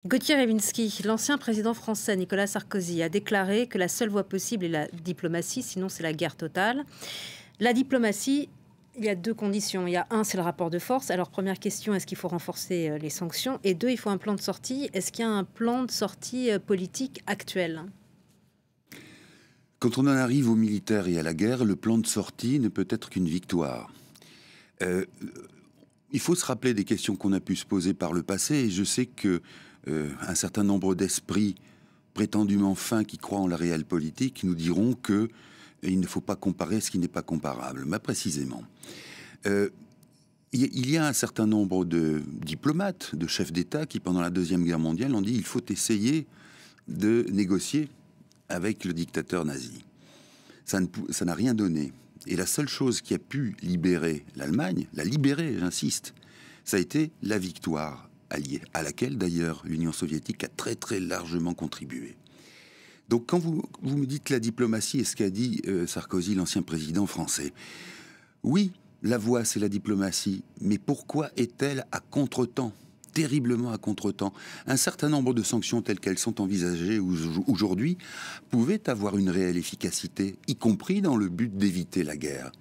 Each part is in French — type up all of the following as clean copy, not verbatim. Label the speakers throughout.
Speaker 1: Gauthier Revensky, l'ancien président français Nicolas Sarkozy a déclaré que la seule voie possible est la diplomatie, sinon c'est la guerre totale. La diplomatie, il y a deux conditions. Il y a un, c'est le rapport de force. Alors première question, est-ce qu'il faut renforcer les sanctions? Et deux, il faut un plan de sortie. Est-ce qu'il y a un plan de sortie politique actuel?
Speaker 2: Quand on en arrive aux militaires et à la guerre, le plan de sortie ne peut être qu'une victoire. Il faut se rappeler des questions qu'on a pu se poser par le passé, et je sais que un certain nombre d'esprits prétendument fins qui croient en la réelle politique nous diront que il ne faut pas comparer ce qui n'est pas comparable. Mais précisément, il y a un certain nombre de diplomates, de chefs d'État qui, pendant la Deuxième Guerre mondiale, ont dit il faut essayer de négocier avec le dictateur nazi. Ça n'a rien donné. Et la seule chose qui a pu libérer l'Allemagne, la libérer, j'insiste, ça a été la victoire alliée, à laquelle d'ailleurs l'Union soviétique a très très largement contribué. Donc quand vous me dites la diplomatie et ce qu'a dit Sarkozy, l'ancien président français, oui, la voie c'est la diplomatie, mais pourquoi est-elle à contretemps ? Terriblement à contretemps. Un certain nombre de sanctions telles qu'elles sont envisagées aujourd'hui pouvaient avoir une réelle efficacité, y compris dans le but d'éviter la guerre.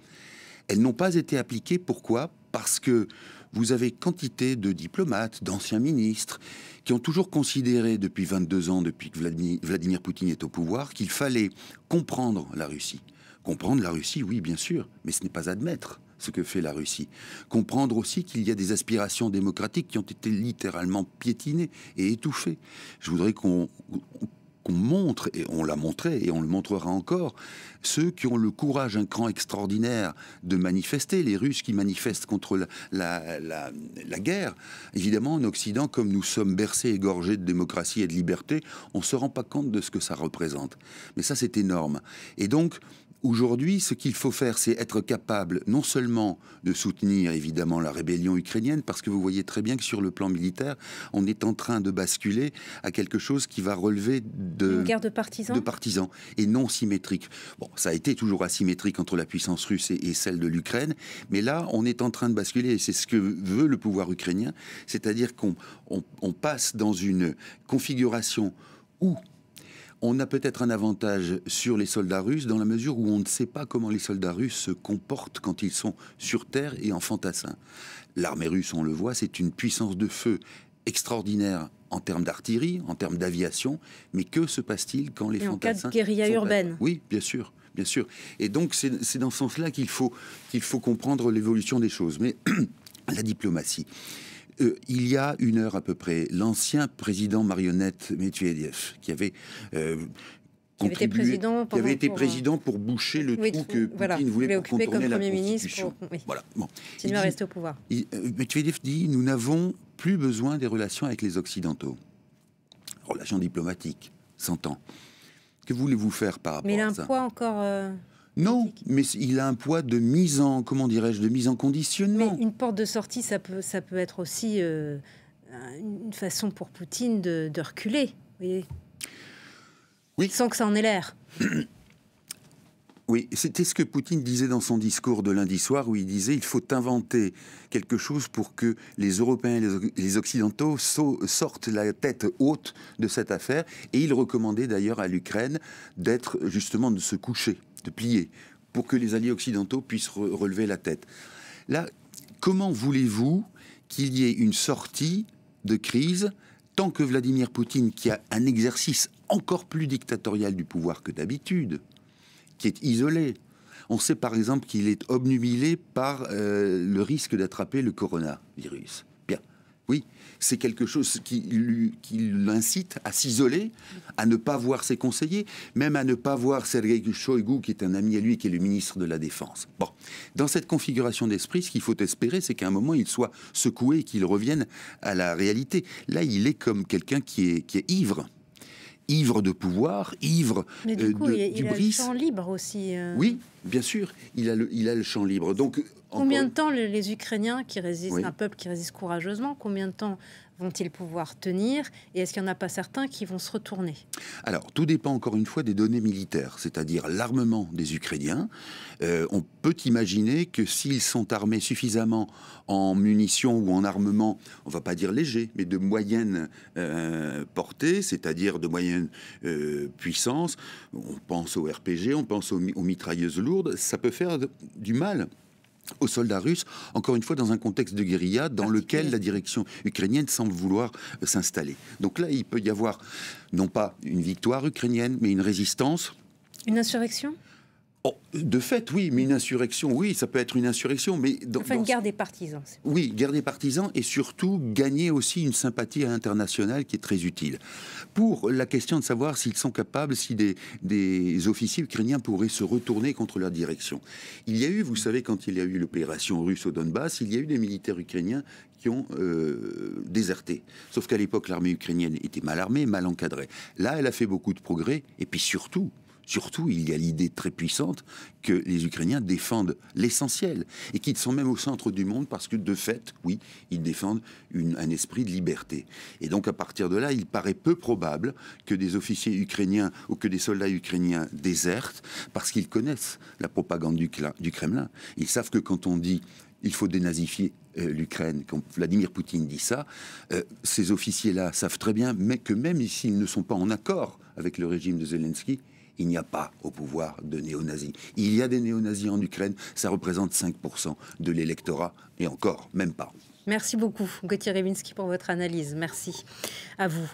Speaker 2: Elles n'ont pas été appliquées. Pourquoi ? Parce que vous avez quantité de diplomates, d'anciens ministres, qui ont toujours considéré depuis 22 ans, depuis que Vladimir Poutine est au pouvoir, qu'il fallait comprendre la Russie. Comprendre la Russie, oui, bien sûr, mais ce n'est pas admettre ce que fait la Russie. Comprendre aussi qu'il y a des aspirations démocratiques qui ont été littéralement piétinées et étouffées. Je voudrais qu'on montre, et on l'a montré et on le montrera encore, ceux qui ont le courage, un cran extraordinaire de manifester, les Russes qui manifestent contre la guerre. Évidemment, en Occident, comme nous sommes bercés et gorgés de démocratie et de liberté, on ne se rend pas compte de ce que ça représente. Mais ça, c'est énorme. Et donc, aujourd'hui, ce qu'il faut faire, c'est être capable non seulement de soutenir évidemment la rébellion ukrainienne, parce que vous voyez très bien que sur le plan militaire, on est en train de basculer à quelque chose qui va relever
Speaker 1: une guerre de partisans
Speaker 2: et non symétrique. Bon, ça a été toujours asymétrique entre la puissance russe et celle de l'Ukraine, mais là, on est en train de basculer, et c'est ce que veut le pouvoir ukrainien, c'est-à-dire qu'on passe dans une configuration où on a peut-être un avantage sur les soldats russes dans la mesure où on ne sait pas comment les soldats russes se comportent quand ils sont sur terre et en fantassin. L'armée russe, on le voit, c'est une puissance de feu extraordinaire en termes d'artillerie, en termes d'aviation, mais que se passe-t-il quand les fantassins...
Speaker 1: En cas de guérilla urbaine.
Speaker 2: Oui, bien sûr, bien sûr. Et donc c'est dans ce sens-là qu'il faut comprendre l'évolution des choses. Mais la diplomatie... il y a une heure à peu près, l'ancien président marionnette Medvedev, qui avait
Speaker 1: été
Speaker 2: président pour boucher le trou que Poutine voulait pour contourner la Constitution. Voilà. Bon.
Speaker 1: Il va rester au pouvoir.
Speaker 2: Medvedev dit « Nous n'avons plus besoin des relations avec les Occidentaux. » Relations diplomatiques, s'entend. Que voulez-vous faire par rapport à ça ?
Speaker 1: Mais il a un poids encore...
Speaker 2: Non, mais il a un poids de mise en, comment dirais-je, de mise en conditionnement.
Speaker 1: Mais une porte de sortie, ça peut être aussi une façon pour Poutine de reculer, vous voyez ?
Speaker 2: Oui.
Speaker 1: Sans que ça en ait l'air.
Speaker 2: Oui, c'était ce que Poutine disait dans son discours de lundi soir, où il disait il faut inventer quelque chose pour que les Européens et les Occidentaux sortent la tête haute de cette affaire. Et il recommandait d'ailleurs à l'Ukraine d'être justement de se coucher, de plier, pour que les alliés occidentaux puissent relever la tête. Là, comment voulez-vous qu'il y ait une sortie de crise tant que Vladimir Poutine, qui a un exercice encore plus dictatorial du pouvoir que d'habitude, qui est isolé. On sait par exemple qu'il est obnubilé par le risque d'attraper le coronavirus. Bien, oui, c'est quelque chose qui l'incite à s'isoler, à ne pas voir ses conseillers, même à ne pas voir Sergei Shoigu, qui est un ami à lui, qui est le ministre de la Défense. Bon, dans cette configuration d'esprit, ce qu'il faut espérer, c'est qu'à un moment, il soit secoué et qu'il revienne à la réalité. Là, il est comme quelqu'un qui est ivre. Ivre de pouvoir, ivre
Speaker 1: mais du coup,
Speaker 2: du
Speaker 1: il a le
Speaker 2: bris.
Speaker 1: champ libre aussi.
Speaker 2: Oui, bien sûr, il a le champ libre. Donc,
Speaker 1: combien de temps les Ukrainiens qui résistent,
Speaker 2: oui.
Speaker 1: un peuple qui résiste courageusement, combien de temps vont-ils pouvoir tenir? Et est-ce qu'il n'y en a pas certains qui vont se retourner?
Speaker 2: Alors, tout dépend encore une fois des données militaires, c'est-à-dire l'armement des Ukrainiens. On peut imaginer que s'ils sont armés suffisamment en munitions ou en armement, on ne va pas dire léger, mais de moyenne portée, c'est-à-dire de moyenne puissance, on pense au RPG, on pense aux mitrailleuses lourdes, ça peut faire du mal aux soldats russes, encore une fois dans un contexte de guérilla dans lequel la direction ukrainienne semble vouloir s'installer. Donc là, il peut y avoir non pas une victoire ukrainienne, mais une résistance.
Speaker 1: Une insurrection?
Speaker 2: Oh, de fait, oui, mais une insurrection, oui, ça peut être une insurrection, mais...
Speaker 1: Une guerre des partisans.
Speaker 2: Oui, guerre des partisans, et surtout gagner aussi une sympathie internationale qui est très utile. Pour la question de savoir s'ils sont capables, si des officiers ukrainiens pourraient se retourner contre leur direction. Il y a eu, vous savez, quand il y a eu l'opération russe au Donbass, il y a eu des militaires ukrainiens qui ont déserté. Sauf qu'à l'époque, l'armée ukrainienne était mal armée, mal encadrée. Là, elle a fait beaucoup de progrès, et puis surtout, il y a l'idée très puissante que les Ukrainiens défendent l'essentiel et qu'ils sont même au centre du monde parce que, de fait, oui, ils défendent un esprit de liberté. Et donc, à partir de là, il paraît peu probable que des officiers ukrainiens ou que des soldats ukrainiens désertent parce qu'ils connaissent la propagande du Kremlin. Ils savent que quand on dit il faut dénazifier l'Ukraine, quand Vladimir Poutine dit ça, ces officiers-là savent très bien que même s'ils ne sont pas en accord avec le régime de Zelensky, il n'y a pas au pouvoir de néo-nazis. Il y a des néo-nazis en Ukraine, ça représente 5% de l'électorat, et encore, même pas.
Speaker 1: Merci beaucoup, Gauthier Rybinski, pour votre analyse. Merci à vous.